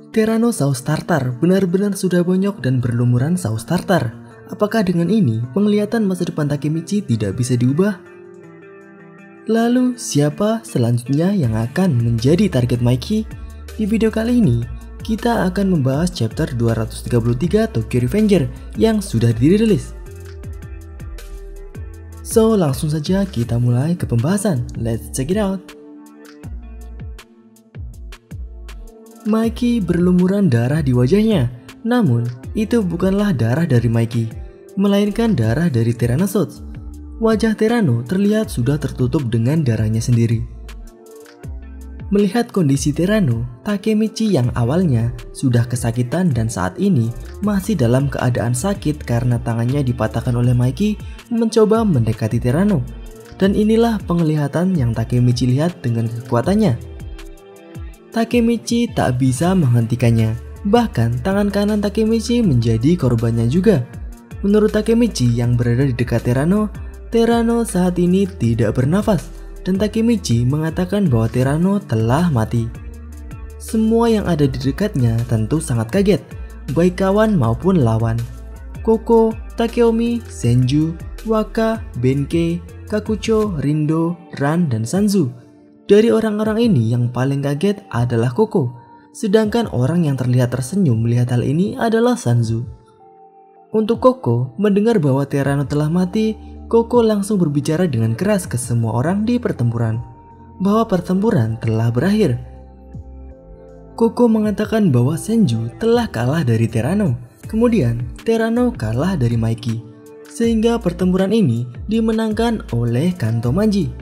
Terano saus tartar benar-benar sudah bonyok dan berlumuran saus tartar. Apakah dengan ini penglihatan masa depan Takemichi tidak bisa diubah? Lalu siapa selanjutnya yang akan menjadi target Mikey? Di video kali ini kita akan membahas chapter 233 Tokyo Revenger yang sudah dirilis. So langsung saja kita mulai ke pembahasan. Let's check it out. Mikey berlumuran darah di wajahnya, namun itu bukanlah darah dari Mikey, melainkan darah dari Tyrannosaurus. Wajah Terano terlihat sudah tertutup dengan darahnya sendiri. Melihat kondisi Terano, Takemichi yang awalnya sudah kesakitan dan saat ini masih dalam keadaan sakit karena tangannya dipatahkan oleh Mikey, mencoba mendekati Terano. Dan inilah penglihatan yang Takemichi lihat dengan kekuatannya. Takemichi tak bisa menghentikannya, bahkan tangan kanan Takemichi menjadi korbannya juga. Menurut Takemichi yang berada di dekat Terano, Terano saat ini tidak bernafas dan Takemichi mengatakan bahwa Terano telah mati. Semua yang ada di dekatnya tentu sangat kaget, baik kawan maupun lawan. Koko, Takeomi, Senju, Waka, Benkei, Kakucho, Rindo, Ran, dan Sanzu. Dari orang-orang ini yang paling kaget adalah Koko, sedangkan orang yang terlihat tersenyum melihat hal ini adalah Sanzu. Untuk Koko, mendengar bahwa Terano telah mati, Koko langsung berbicara dengan keras ke semua orang di pertempuran, bahwa pertempuran telah berakhir. Koko mengatakan bahwa Senju telah kalah dari Terano, kemudian Terano kalah dari Mikey, sehingga pertempuran ini dimenangkan oleh Kanto Manji.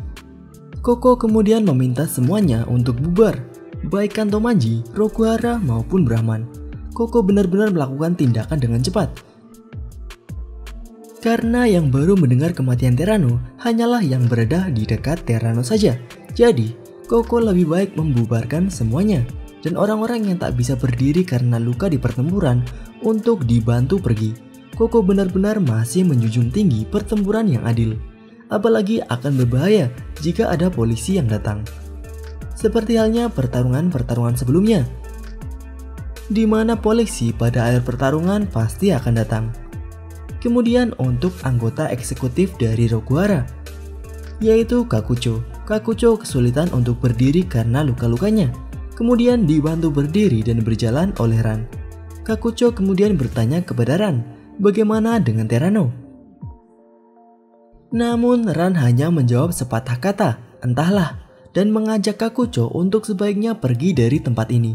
Koko kemudian meminta semuanya untuk bubar, baik Kanto Manji, Rokuhara maupun Brahman. Koko benar-benar melakukan tindakan dengan cepat. Karena yang baru mendengar kematian Terano hanyalah yang berada di dekat Terano saja. Jadi, Koko lebih baik membubarkan semuanya dan orang-orang yang tak bisa berdiri karena luka di pertempuran untuk dibantu pergi. Koko benar-benar masih menjunjung tinggi pertempuran yang adil. Apalagi akan berbahaya jika ada polisi yang datang. Seperti halnya pertarungan-pertarungan sebelumnya, di mana polisi pada akhir pertarungan pasti akan datang. Kemudian untuk anggota eksekutif dari Rokuhara, yaitu Kakucho. Kakucho kesulitan untuk berdiri karena luka-lukanya, kemudian dibantu berdiri dan berjalan oleh Ran. Kakucho kemudian bertanya kepada Ran, bagaimana dengan Terano? Namun Ran hanya menjawab sepatah kata, entahlah, dan mengajak Kakucho untuk sebaiknya pergi dari tempat ini.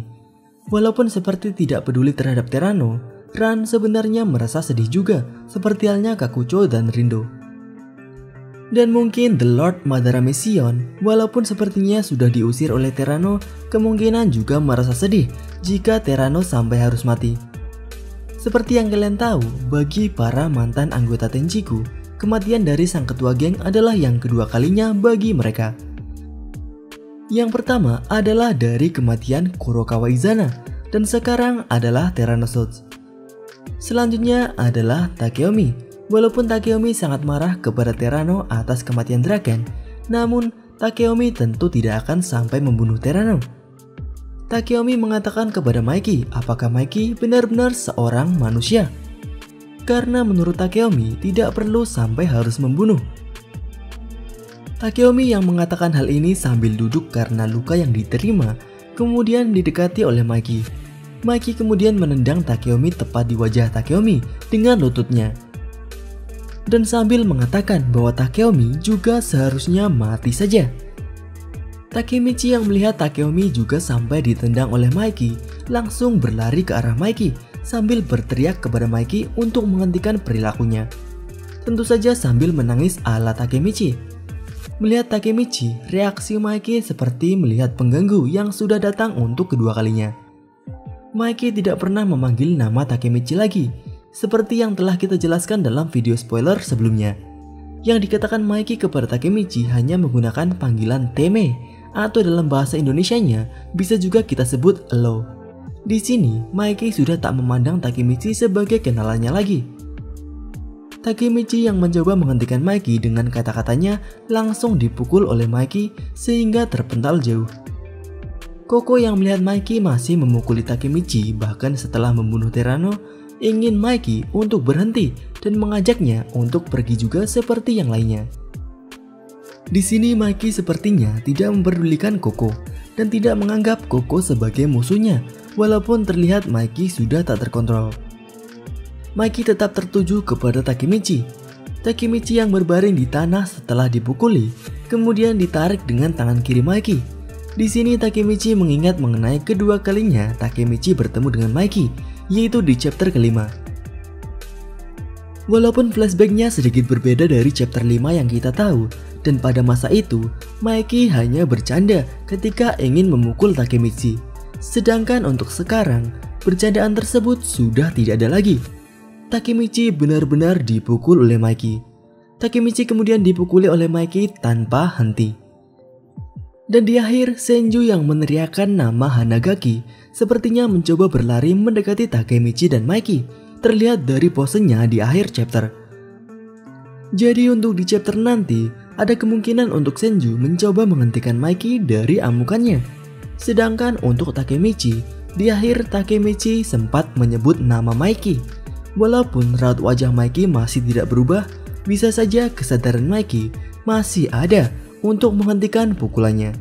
Walaupun seperti tidak peduli terhadap Terano, Ran sebenarnya merasa sedih juga, seperti halnya Kakucho dan Rindo. Dan mungkin The Lord Madara Mission, walaupun sepertinya sudah diusir oleh Terano, kemungkinan juga merasa sedih jika Terano sampai harus mati. Seperti yang kalian tahu, bagi para mantan anggota Tenchiku, kematian dari sang ketua geng adalah yang kedua kalinya bagi mereka. Yang pertama adalah dari kematian Kurokawa Izana, dan sekarang adalah Tyrannosaurus. Selanjutnya adalah Takeomi. Walaupun Takeomi sangat marah kepada Terano atas kematian Draken, namun Takeomi tentu tidak akan sampai membunuh Terano. Takeomi mengatakan kepada Mikey apakah Mikey benar-benar seorang manusia. Karena menurut Takeomi tidak perlu sampai harus membunuh. Takeomi yang mengatakan hal ini sambil duduk karena luka yang diterima, kemudian didekati oleh Mikey. Mikey kemudian menendang Takeomi tepat di wajah Takeomi dengan lututnya. Dan sambil mengatakan bahwa Takeomi juga seharusnya mati saja. Takemichi yang melihat Takeomi juga sampai ditendang oleh Mikey, langsung berlari ke arah Mikey sambil berteriak kepada Mikey untuk menghentikan perilakunya. Tentu saja sambil menangis ala Takemichi. Melihat Takemichi, reaksi Mikey seperti melihat pengganggu yang sudah datang untuk kedua kalinya. Mikey tidak pernah memanggil nama Takemichi lagi, seperti yang telah kita jelaskan dalam video spoiler sebelumnya. Yang dikatakan Mikey kepada Takemichi hanya menggunakan panggilan Teme, atau dalam bahasa Indonesianya bisa juga kita sebut Elo. Di sini, Mikey sudah tak memandang Takemichi sebagai kenalannya lagi. Takemichi yang mencoba menghentikan Mikey dengan kata-katanya langsung dipukul oleh Mikey sehingga terpental jauh. Koko yang melihat Mikey masih memukuli Takemichi bahkan setelah membunuh Terano, ingin Mikey untuk berhenti dan mengajaknya untuk pergi juga seperti yang lainnya. Di sini Mikey sepertinya tidak memperdulikan Koko dan tidak menganggap Koko sebagai musuhnya, walaupun terlihat Mikey sudah tak terkontrol. Mikey tetap tertuju kepada Takemichi. Takemichi yang berbaring di tanah setelah dipukuli, kemudian ditarik dengan tangan kiri Mikey. Di sini Takemichi mengingat mengenai kedua kalinya Takemichi bertemu dengan Mikey, yaitu di chapter kelima. Walaupun flashbacknya sedikit berbeda dari chapter 5 yang kita tahu, dan pada masa itu Mikey hanya bercanda ketika ingin memukul Takemichi. Sedangkan untuk sekarang, bercandaan tersebut sudah tidak ada lagi. Takemichi benar-benar dipukul oleh Mikey. Takemichi kemudian dipukuli oleh Mikey tanpa henti. Dan di akhir, Senju yang meneriakkan nama Hanagaki sepertinya mencoba berlari mendekati Takemichi dan Mikey, terlihat dari posenya di akhir chapter. Jadi untuk di chapter nanti, ada kemungkinan untuk Senju mencoba menghentikan Mikey dari amukannya. Sedangkan untuk Takemichi, di akhir Takemichi sempat menyebut nama Mikey. Walaupun raut wajah Mikey masih tidak berubah, bisa saja kesadaran Mikey masih ada untuk menghentikan pukulannya.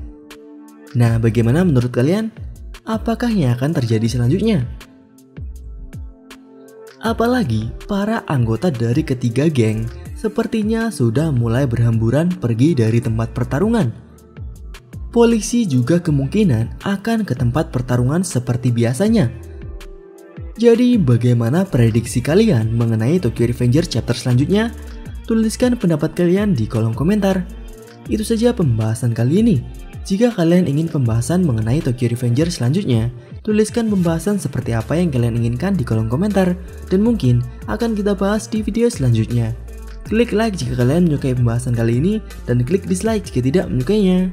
Nah, bagaimana menurut kalian? Apakah yang akan terjadi selanjutnya? Apalagi para anggota dari ketiga geng sepertinya sudah mulai berhamburan pergi dari tempat pertarungan. Polisi juga kemungkinan akan ke tempat pertarungan seperti biasanya. Jadi bagaimana prediksi kalian mengenai Tokyo Revengers chapter selanjutnya? Tuliskan pendapat kalian di kolom komentar. Itu saja pembahasan kali ini. Jika kalian ingin pembahasan mengenai Tokyo Revengers selanjutnya, tuliskan pembahasan seperti apa yang kalian inginkan di kolom komentar, dan mungkin akan kita bahas di video selanjutnya. Klik like jika kalian menyukai pembahasan kali ini, dan klik dislike jika tidak menyukainya.